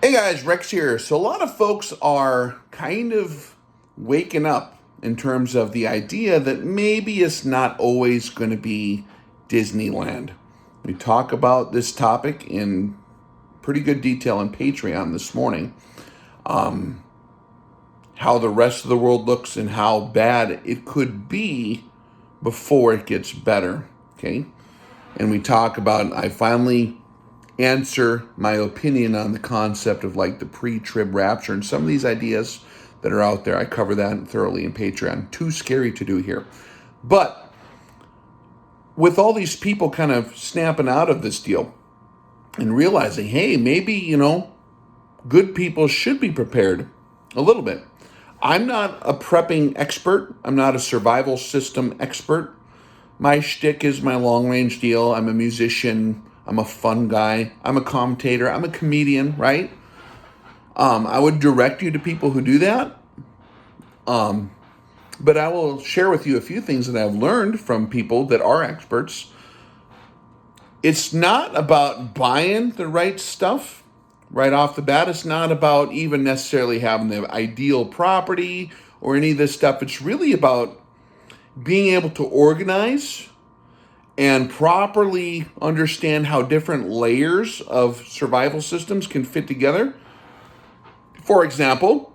Hey guys, Rex here. So a lot of folks are kind of waking up in terms of the idea that maybe it's not always going to be Disneyland. We talk about this topic in pretty good detail on Patreon this morning. How the rest of the world looks and how bad it could be before it gets better. Okay? And we talk about, I finally answer my opinion on the concept of like the pre-trib rapture and some of these ideas that are out there. I cover that thoroughly in Patreon. Too scary to do here. But with all these people kind of snapping out of this deal and realizing, hey, maybe, good people should be prepared a little bit. I'm not a prepping expert. I'm not a survival system expert. My shtick is my long-range deal. I'm a musician. I'm a fun guy. I'm a commentator. I'm a comedian, right? I would direct you to people who do that. But I will share with you a few things that I've learned from people that are experts. It's not about buying the right stuff right off the bat. It's not about even necessarily having the ideal property or any of this stuff. It's really about being able to organize and properly understand how different layers of survival systems can fit together. For example,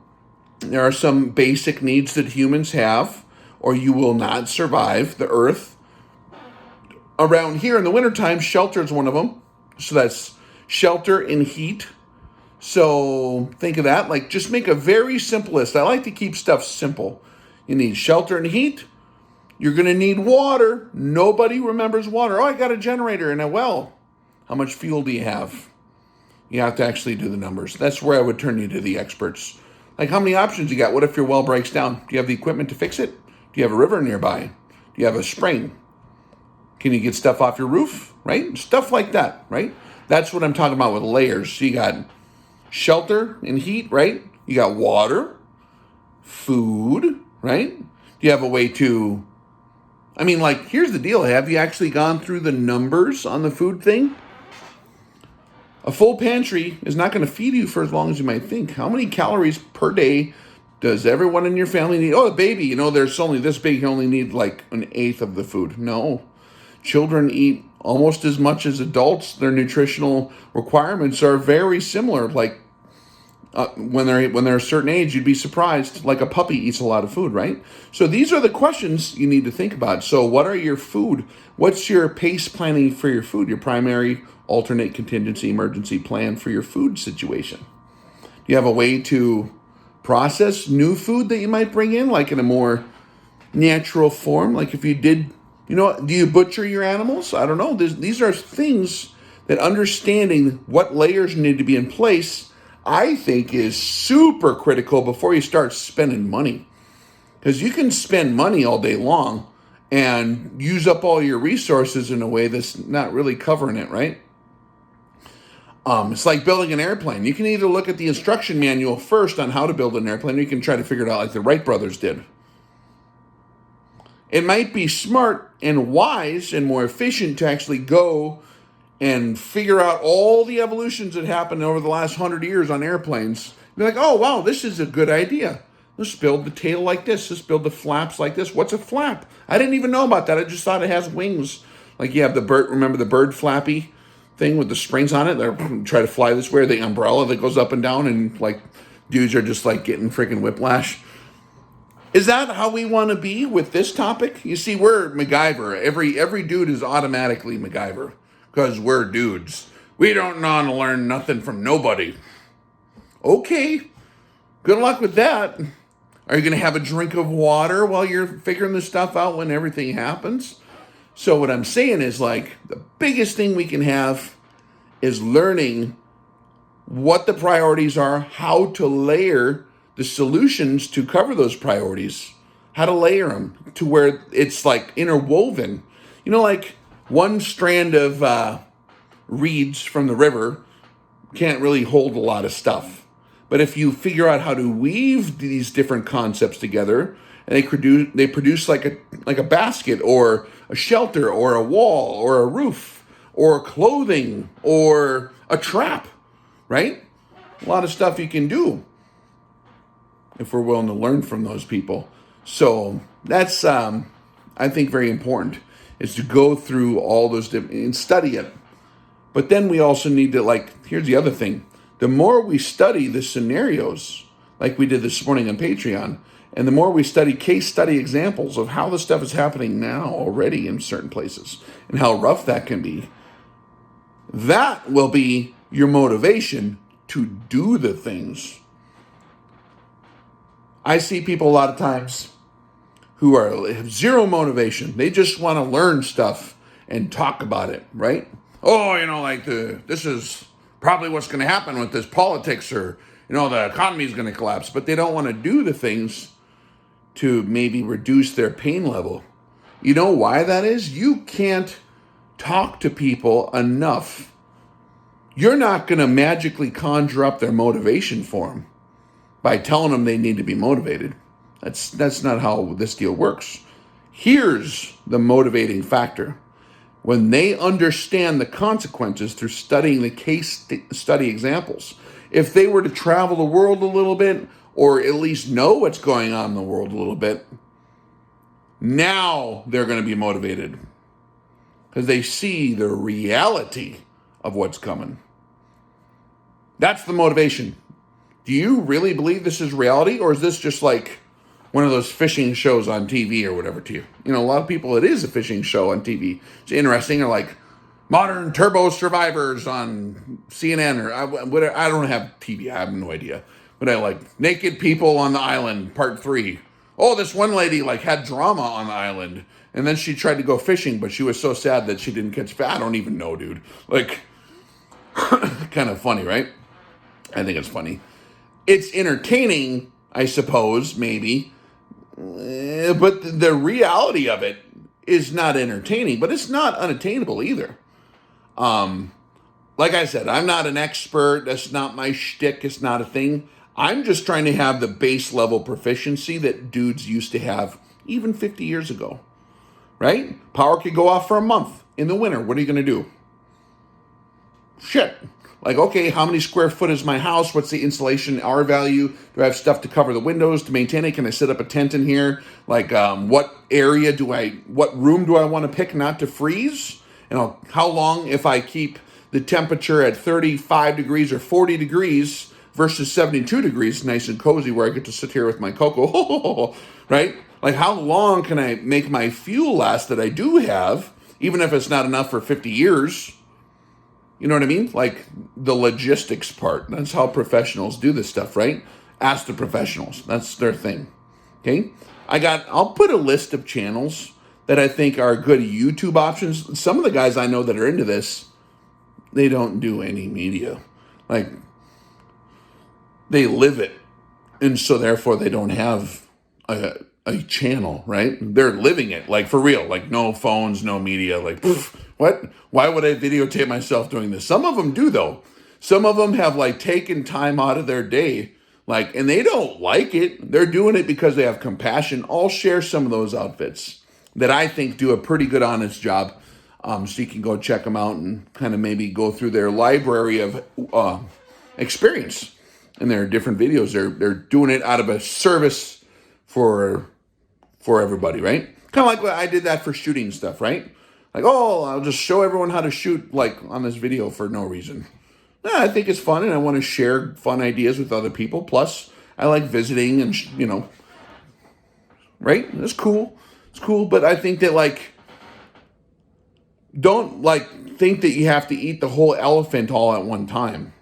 there are some basic needs that humans have, or you will not survive the earth. Around here in the wintertime, shelter is one of them. So that's shelter and heat. So think of that, like just make a very simple list. I like to keep stuff simple. You need shelter and heat. You're going to need water. Nobody remembers water. Oh, I got a generator and a well. How much fuel do you have? You have to actually do the numbers. That's where I would turn you to the experts. Like, how many options you got? What if your well breaks down? Do you have the equipment to fix it? Do you have a river nearby? Do you have a spring? Can you get stuff off your roof? Right? Stuff like that, right? That's what I'm talking about with layers. So you got shelter and heat, right? You got water, food, right? Do you have a way to... here's the deal. Have you actually gone through the numbers on the food thing? A full pantry is not going to feed you for as long as you might think. How many calories per day does everyone in your family need? Oh, a baby, there's only this big. You only need like an eighth of the food. No. Children eat almost as much as adults. Their nutritional requirements are very similar. When they're a certain age, you'd be surprised. Like a puppy eats a lot of food, right? So these are the questions you need to think about. So what are your food? What's your pace planning for your food? Your primary, alternate, contingency, emergency plan for your food situation. Do you have a way to process new food that you might bring in, like in a more natural form? Like if you did, do you butcher your animals? I don't know. These are things that understanding what layers need to be in place, I think, is super critical before you start spending money. Because you can spend money all day long and use up all your resources in a way that's not really covering it, right? It's like building an airplane. You can either look at the instruction manual first on how to build an airplane, or you can try to figure it out like the Wright brothers did. It might be smart and wise and more efficient to actually go and figure out all the evolutions that happened over the last 100 years on airplanes. Be like, oh, wow, this is a good idea. Let's build the tail like this. Let's build the flaps like this. What's a flap? I didn't even know about that. I just thought it has wings. Like you have the bird, remember the bird flappy thing with the springs on it? They're try to fly this way, or the umbrella that goes up and down, and like dudes are just like getting freaking whiplash. Is that how we want to be with this topic? You see, we're MacGyver. Every dude is automatically MacGyver. Because we're dudes. We don't know how to learn nothing from nobody. Okay. Good luck with that. Are you going to have a drink of water while you're figuring this stuff out when everything happens? So what I'm saying is, like, the biggest thing we can have is learning what the priorities are, how to layer the solutions to cover those priorities, how to layer them to where it's like interwoven. Like one strand of reeds from the river can't really hold a lot of stuff. But if you figure out how to weave these different concepts together, and they produce like a basket or a shelter or a wall or a roof or clothing or a trap, right? a lot of stuff you can do if we're willing to learn from those people. So that's, I think, very important, is to go through all those different and study it. But then we also need to, like, here's the other thing. The more we study the scenarios, like we did this morning on Patreon, and the more we study case study examples of how the stuff is happening now already in certain places and how rough that can be, that will be your motivation to do the things. I see people a lot of times who have zero motivation. They just want to learn stuff and talk about it, right? Oh, this is probably what's going to happen with this politics, or, the economy is going to collapse. But they don't want to do the things to maybe reduce their pain level. You know why that is? You can't talk to people enough. You're not going to magically conjure up their motivation for them by telling them they need to be motivated. That's not how this deal works. Here's the motivating factor. When they understand the consequences through studying the case study examples, if they were to travel the world a little bit, or at least know what's going on in the world a little bit, now they're going to be motivated because they see the reality of what's coming. That's the motivation. Do you really believe this is reality, or is this just like one of those fishing shows on TV or whatever to you? A lot of people, it is a fishing show on TV. It's interesting. Or like Modern Turbo Survivors on CNN, or I don't have TV. I have no idea. But I like Naked People on the Island, Part 3. Oh, this one lady had drama on the island, and then she tried to go fishing, but she was so sad that she didn't catch fish. I don't even know, dude. Kind of funny, right? I think it's funny. It's entertaining, I suppose, maybe. But the reality of it is not entertaining, but it's not unattainable either. Like I said, I'm not an expert. That's not my shtick. It's not a thing. I'm just trying to have the base level proficiency that dudes used to have even 50 years ago, right? Power could go off for a month in the winter. What are you going to do? Shit. Okay, how many square foot is my house? What's the insulation R value? Do I have stuff to cover the windows to maintain it? Can I set up a tent in here? What room do I want to pick not to freeze? How long if I keep the temperature at 35 degrees or 40 degrees versus 72 degrees, nice and cozy, where I get to sit here with my cocoa, right? How long can I make my fuel last that I do have, even if it's not enough for 50 years? You know what I mean? The logistics part. That's how professionals do this stuff, right? Ask the professionals. That's their thing. Okay? I'll put a list of channels that I think are good YouTube options. Some of the guys I know that are into this, they don't do any media. They live it. And so therefore they don't have a channel, right? They're living it, for real. No phones, no media. What? Why would I videotape myself doing this? Some of them do, though. Some of them have taken time out of their day, and they don't like it. They're doing it because they have compassion. I'll share some of those outfits that I think do a pretty good, honest job. So you can go check them out and kind of maybe go through their library of experience in their different videos. They're doing it out of a service for everybody, right? Kind of like I did that for shooting stuff, right? I'll just show everyone how to shoot on this video for no reason. I think it's fun, and I want to share fun ideas with other people. Plus, I like visiting and, right? It's cool. It's cool, but I think that, don't, think that you have to eat the whole elephant all at one time.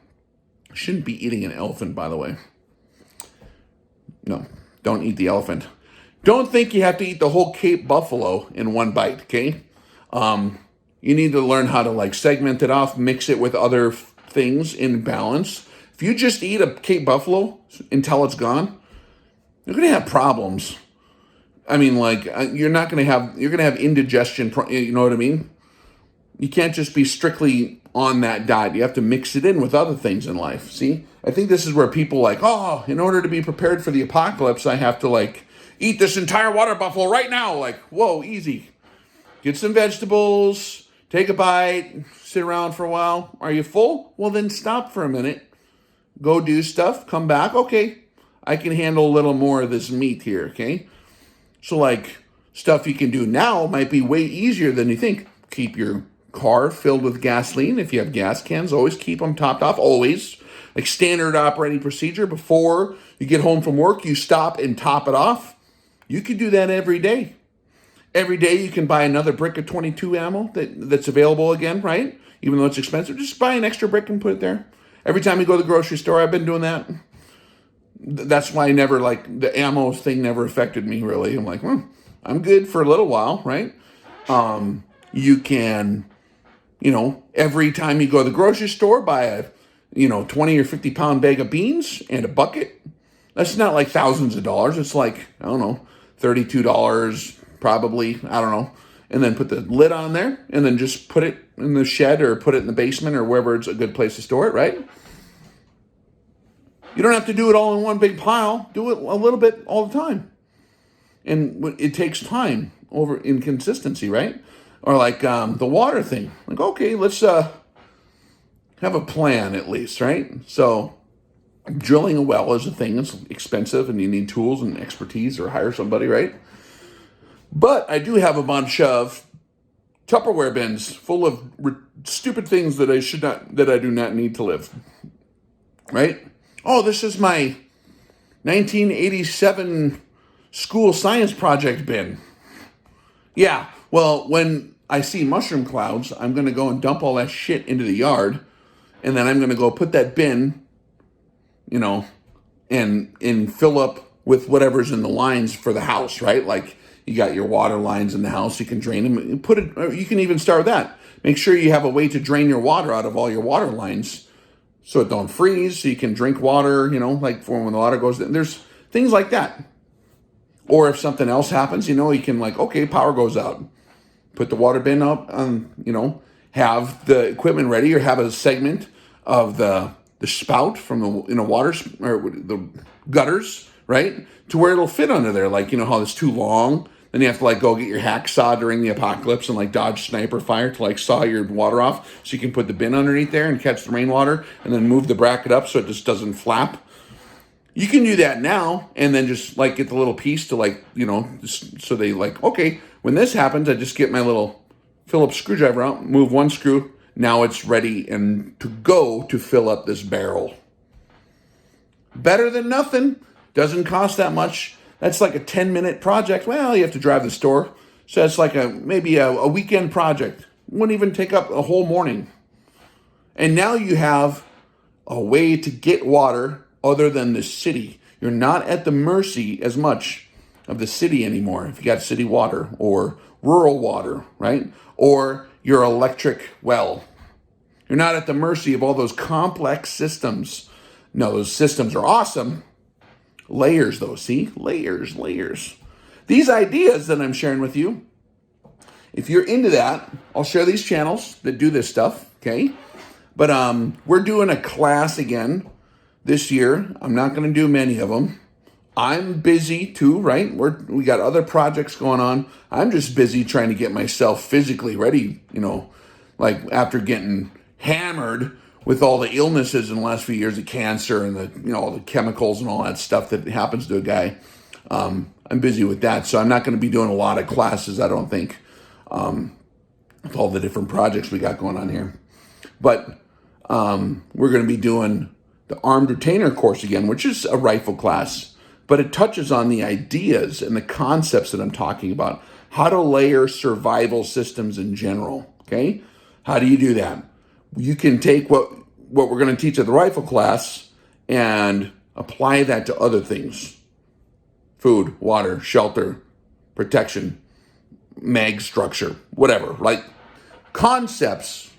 You shouldn't be eating an elephant, by the way. No, don't eat the elephant. Don't think you have to eat the whole Cape buffalo in one bite, okay? You need to learn how to segment it off, mix it with other things in balance. If you just eat a Cape buffalo until it's gone, you're going to have problems. I mean, you're going to have indigestion, you know what I mean? You can't just be strictly on that diet. You have to mix it in with other things in life. See? I think this is where people in order to be prepared for the apocalypse, I have to eat this entire water buffalo right now. Whoa, easy. Get some vegetables, take a bite, sit around for a while. Are you full? Well, then stop for a minute. go do stuff, come back, okay, I can handle a little more of this meat here, okay? So like stuff you can do now might be way easier than you think. Keep your car filled with gasoline. If you have gas cans, always keep them topped off, always. Like standard operating procedure, before you get home from work, you stop and top it off. You can do that every day. Every day you can buy another brick of 22 ammo that's available again, right? Even though it's expensive, just buy an extra brick and put it there. Every time you go to the grocery store, I've been doing that. That's why I never, like, the ammo thing never affected me, really. I'm like, I'm good for a little while, right? You can, every time you go to the grocery store, buy a, 20 or 50 pound bag of beans and a bucket. That's not like thousands of dollars. It's like, I don't know, $32 probably, I don't know. And then put the lid on there and then just put it in the shed or put it in the basement or wherever it's a good place to store it, right? You don't have to do it all in one big pile. Do it a little bit all the time. And it takes time over inconsistency, right? Or like the water thing. Like, okay, let's have a plan at least, right? So drilling a well is a thing. It's expensive and you need tools and expertise or hire somebody, right? But I do have a bunch of Tupperware bins full of stupid things that I do not need to live, right? Oh, this is my 1987 school science project bin. Yeah, well, when I see mushroom clouds, I'm going to go and dump all that shit into the yard, and then I'm going to go put that bin, and fill up with whatever's in the lines for the house, right? Like, you got your water lines in the house, you can drain them. You can even start with that. Make sure you have a way to drain your water out of all your water lines so it don't freeze, so you can drink water, like for when the water goes down. There's things like that. Or if something else happens, you can okay, power goes out. Put the water bin up, have the equipment ready or have a segment of the spout from the water, or the gutters, right? To where it'll fit under there. Like, how it's too long. Then you have to go get your hacksaw during the apocalypse and dodge sniper fire to saw your water off so you can put the bin underneath there and catch the rainwater and then move the bracket up so it just doesn't flap. You can do that now and then just get the little piece to so they okay, when this happens, I just get my little Phillips screwdriver out, move one screw. Now it's ready and to go to fill up this barrel. Better than nothing. Doesn't cost that much. That's like a 10-minute project. Well, you have to drive to the store. So it's like maybe a weekend project. Wouldn't even take up a whole morning. And now you have a way to get water other than the city. You're not at the mercy as much of the city anymore. If you got city water or rural water, right? Or your electric well. You're not at the mercy of all those complex systems. No, those systems are awesome. Layers, though, see? Layers. These ideas that I'm sharing with you, if you're into that, I'll share these channels that do this stuff, okay? But we're doing a class again this year. I'm not going to do many of them. I'm busy too, right? We got other projects going on. I'm just busy trying to get myself physically ready, after getting hammered with all the illnesses in the last few years, the cancer and all the chemicals and all that stuff that happens to a guy. I'm busy with that, so I'm not going to be doing a lot of classes, I don't think, with all the different projects we got going on here. But we're going to be doing the Armed Retainer course again, which is a rifle class, but it touches on the ideas and the concepts that I'm talking about, how to layer survival systems in general, okay? How do you do that? You can take what we're going to teach at the rifle class and apply that to other things. Food, water, shelter, protection, mag structure, whatever. Concepts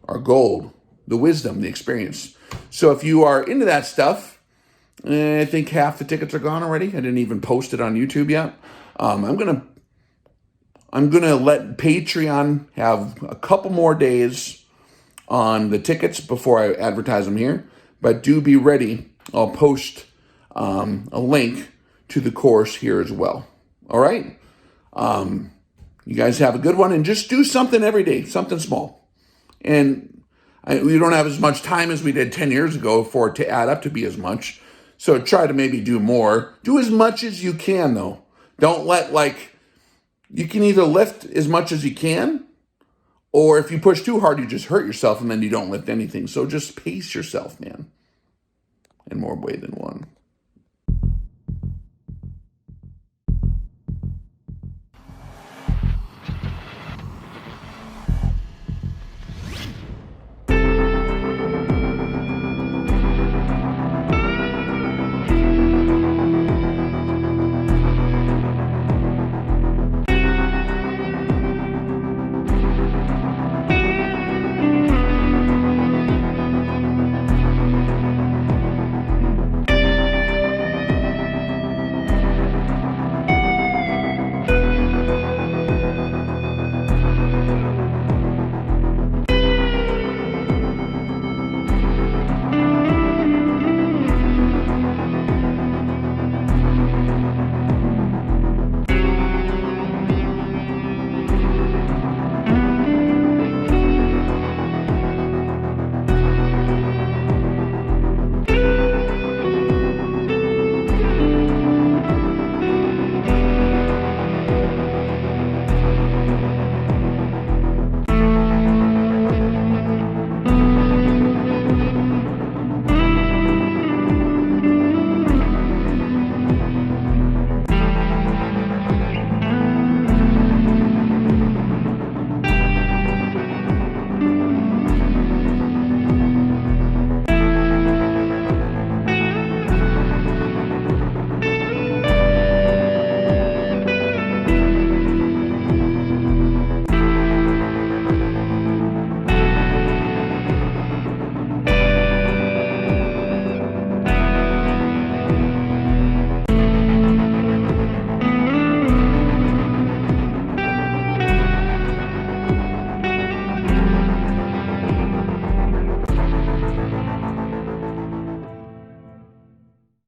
are gold, the wisdom, the experience. So if you are into that stuff, I think half the tickets are gone already. I didn't even post it on YouTube yet. I'm gonna let Patreon have a couple more days on the tickets before I advertise them here. But do be ready. I'll post a link to the course here as well. All right? You guys have a good one, and just do something every day, something small. And We don't have as much time as we did 10 years ago for it to add up to be as much. So try to maybe do more. Do as much as you can, though. Don't let, you can either lift as much as you can, or if you push too hard, you just hurt yourself and then you don't lift anything. So just pace yourself, man, in more way than one.